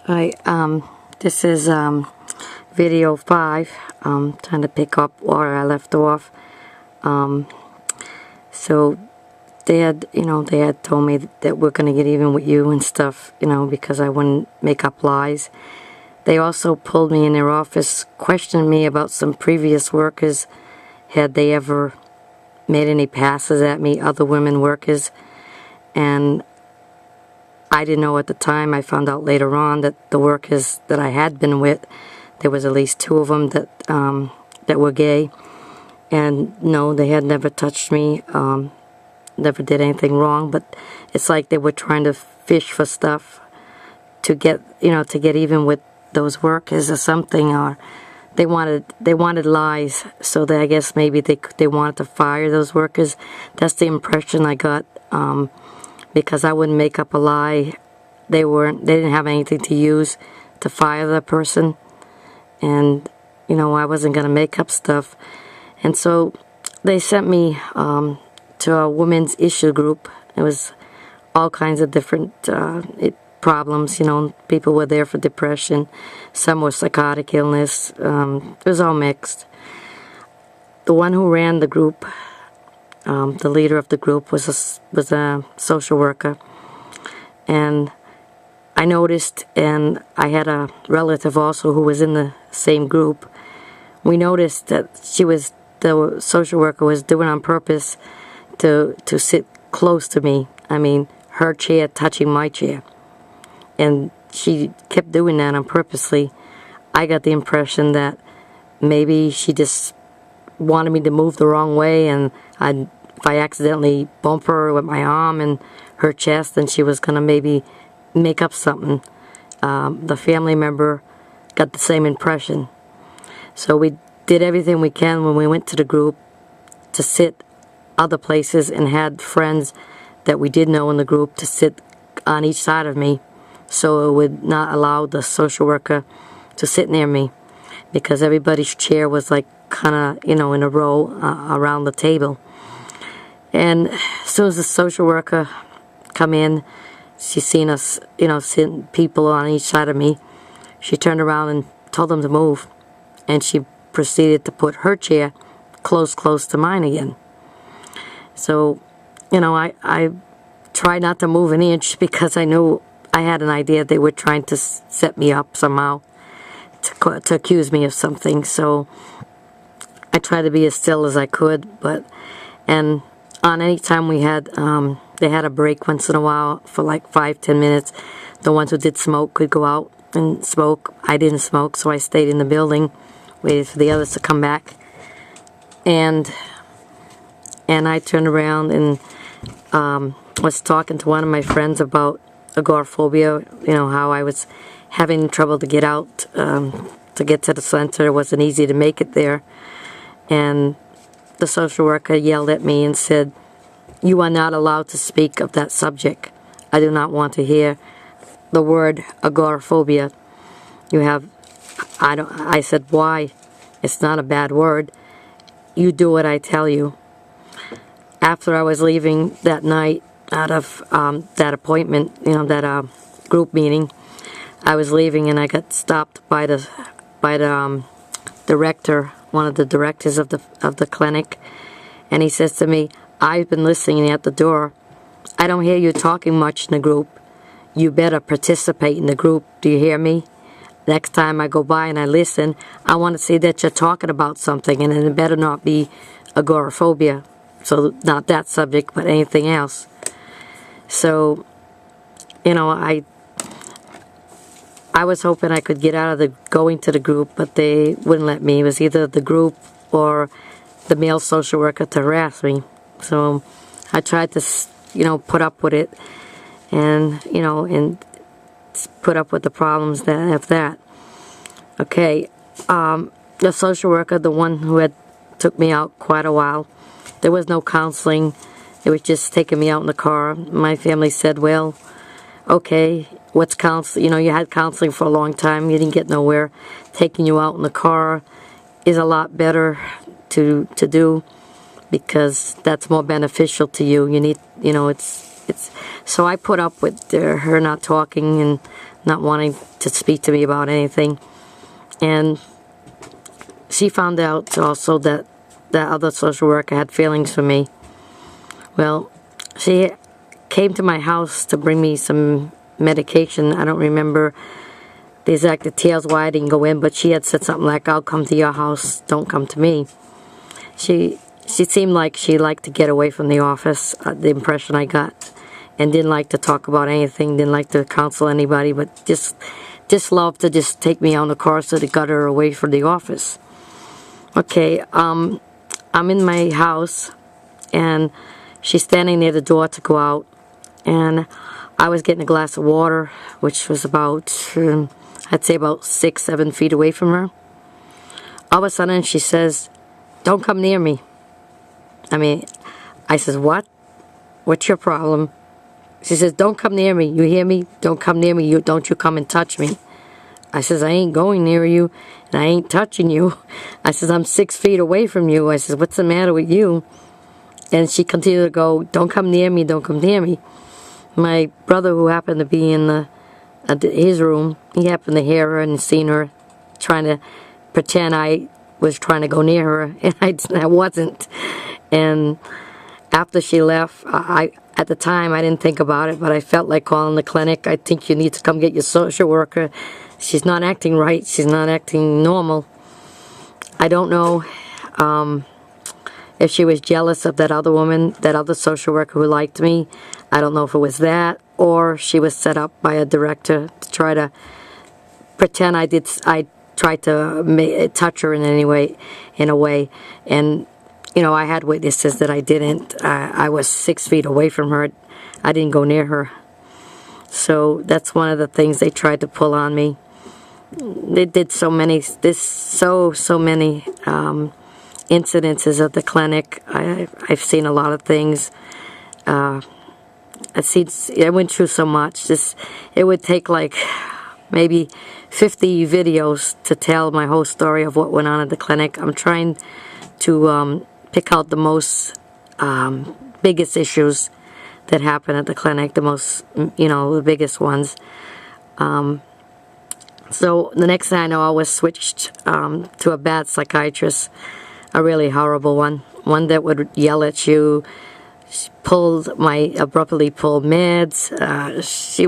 Hi, this is video 5. Trying to pick up where I left off. So they had told me that we're gonna get even with you and stuff, because I wouldn't make up lies. They also pulled me in their office, questioned me about some previous workers. Had they ever made any passes at me, other women workers? And I didn't know at the time. I found out later on that the workers that I had been with, there was at least 2 of them that were gay. And no, they had never touched me, never did anything wrong, but it's like they were trying to fish for stuff to get even with those workers or something, or they wanted lies, so I guess maybe they wanted to fire those workers. That's the impression I got, because I wouldn't make up a lie. They didn't have anything to use to fire the person, and I wasn't gonna make up stuff. And so they sent me to a women's issue group. It was all kinds of different problems. People were there for depression. Some were psychotic illness. It was all mixed. The one who ran the group, the leader of the group, was a social worker. And I noticed, and I had a relative also who was in the same group. We noticed that the social worker was doing on purpose to sit close to me. I mean, her chair touching my chair. And she kept doing that on purposely. I got the impression that maybe she just wanted me to move the wrong way, and if I accidentally bump her with my arm and her chest, then she was going to maybe make up something. The family member got the same impression. So we did everything we can when we went to the group to sit other places, and had friends that we did know in the group to sit on each side of me, so it would not allow the social worker to sit near me, because everybody's chair was like kind of in a row around the table. And as soon as the social worker come in, she seen us sitting people on each side of me, she turned around and told them to move, and she proceeded to put her chair close to mine again. So I tried not to move an inch, because I knew I had an idea they were trying to set me up somehow to accuse me of something. So I tried to be as still as I could. And on any time we had, they had a break once in a while for like 5-10 minutes. The ones who did smoke could go out and smoke. I didn't smoke, so I stayed in the building, waited for the others to come back. And I turned around and was talking to one of my friends about agoraphobia, how I was having trouble to get out, to get to the center. It wasn't easy to make it there. And the social worker yelled at me and said, "You are not allowed to speak of that subject. I do not want to hear the word agoraphobia. I said, "Why? It's not a bad word. You do what I tell you." After I was leaving that night out of that appointment, that group meeting, I was leaving, and I got stopped by the director, one of the directors of the clinic, and he says to me, "I've been listening at the door. I don't hear you talking much in the group. You better participate in the group. Do you hear me? Next time I go by and I listen, I want to see that you're talking about something, and it better not be agoraphobia." So not that subject, but anything else. So, I was hoping I could get out of going to the group, but they wouldn't let me. It was either the group or the male social worker to harass me. So I tried to, put up with it, and put up with the problems of that. Okay, the social worker, the one who had took me out quite a while, there was no counseling. It was just taking me out in the car. My family said, "Well, okay, what's counseling? You had counseling for a long time. You didn't get nowhere. Taking you out in the car is a lot better to do, because that's more beneficial to you. You need, it's." So I put up with her not talking, and not wanting to speak to me about anything. And she found out also that that other social worker had feelings for me. Well, she came to my house to bring me some medication. I don't remember the exact details why I didn't go in, but she had said something like, I'll come to your house, don't come to me. She seemed like she liked to get away from the office, the impression I got, and didn't like to talk about anything, didn't like to counsel anybody, but just loved to just take me on the car so they got her away from the office. Okay, I'm in my house, and she's standing near the door to go out, and I was getting a glass of water, which was about, I'd say about 6-7 feet away from her. All of a sudden, she says, don't come near me. I says, what? What's your problem? She says, don't come near me. You hear me? Don't come near me. Don't you come and touch me. I says, I ain't going near you, and I ain't touching you. I says, I'm 6 feet away from you. I says, what's the matter with you? And she continued to go, don't come near me, don't come near me. My brother, who happened to be in his room, he happened to hear her and seen her trying to pretend I was trying to go near her, and I wasn't. And after she left, at the time I didn't think about it, but I felt like calling the clinic. I think you need to come get your social worker. She's not acting right. She's not acting normal. I don't know if she was jealous of that other woman, that other social worker who liked me. I don't know if it was that, or she was set up by a director to try to pretend I tried to touch her in a way. And, I had witnesses that I didn't. I was 6 feet away from her. I didn't go near her. So that's one of the things they tried to pull on me. They did so many incidences at the clinic. I've seen a lot of things. I went through so much. It would take like maybe 50 videos to tell my whole story of what went on at the clinic. I'm trying to pick out the most biggest issues that happened at the clinic, the biggest ones. So the next thing I know, I was switched to a bad psychiatrist, a really horrible one that would yell at you. She abruptly pulled meds. She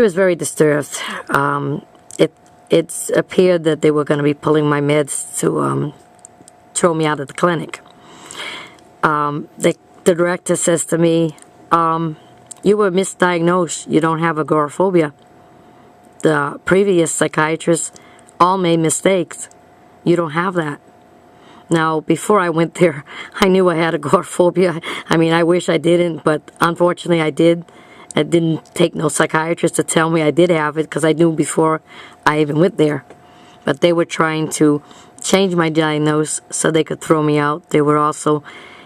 was very disturbed. It appeared that they were going to be pulling my meds to throw me out of the clinic. The director says to me, you were misdiagnosed. You don't have agoraphobia. The previous psychiatrists all made mistakes. You don't have that. Now, before I went there, I knew I had agoraphobia. I wish I didn't, but unfortunately I did. It didn't take no psychiatrist to tell me I did have it, because I knew before I even went there. But they were trying to change my diagnosis so they could throw me out. They were also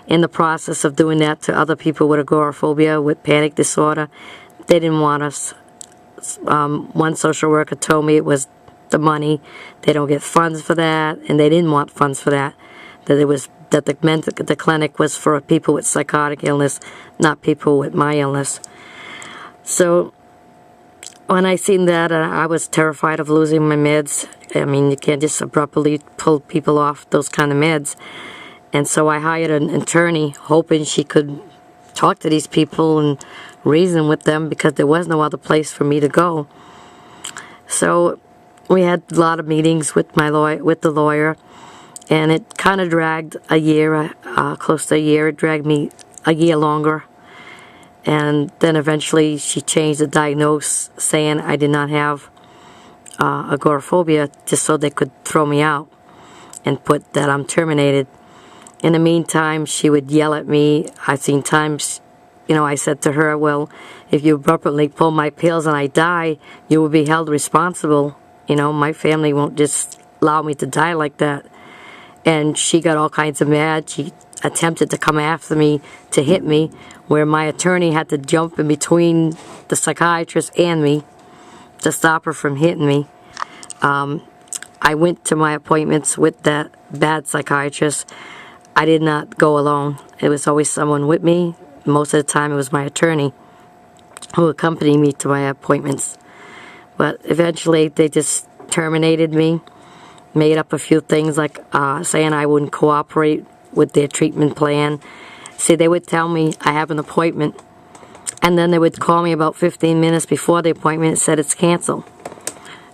in the process of doing that to other people with agoraphobia, with panic disorder. They didn't want us. One social worker told me it was the money. They don't get funds for that, and they didn't want funds for that. That the clinic was for people with psychotic illness, not people with my illness. So when I seen that, I was terrified of losing my meds. You can't just abruptly pull people off those kind of meds. And so I hired an attorney, hoping she could talk to these people and reason with them, because there was no other place for me to go. So we had a lot of meetings with the lawyer, and it kind of dragged a year, close to a year. It dragged me a year longer. And then eventually she changed the diagnosis, saying I did not have agoraphobia, just so they could throw me out and put that I'm terminated. In the meantime, she would yell at me. I've seen times, I said to her, well, if you abruptly pull my pills and I die, you will be held responsible. My family won't just allow me to die like that. And she got all kinds of mad. She attempted to come after me to hit me, where my attorney had to jump in between the psychiatrist and me to stop her from hitting me. I went to my appointments with that bad psychiatrist. I did not go alone. It was always someone with me. Most of the time it was my attorney. who accompany me to my appointments. But eventually they just terminated me, made up a few things like saying I wouldn't cooperate with their treatment plan. See, they would tell me I have an appointment, and then they would call me about 15 minutes before the appointment and said it's canceled.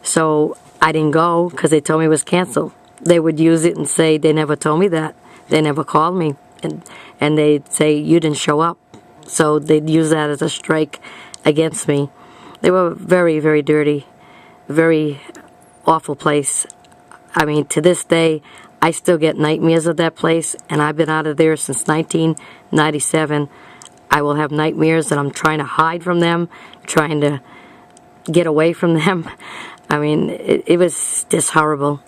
So I didn't go because they told me it was canceled. They would use it and say they never told me that. They never called me. And they'd say you didn't show up. So they'd use that as a strike against me. They were very, very dirty, very awful place. I mean, to this day, I still get nightmares of that place, and I've been out of there since 1997. I will have nightmares and I'm trying to hide from them, trying to get away from them. I mean, it was just horrible,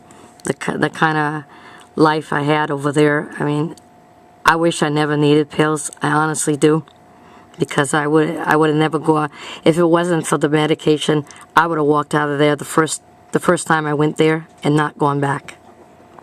the kind of life I had over there. I mean, I wish I never needed pills. I honestly do, because I would have never gone. If it wasn't for the medication, I would have walked out of there the first time I went there and not gone back.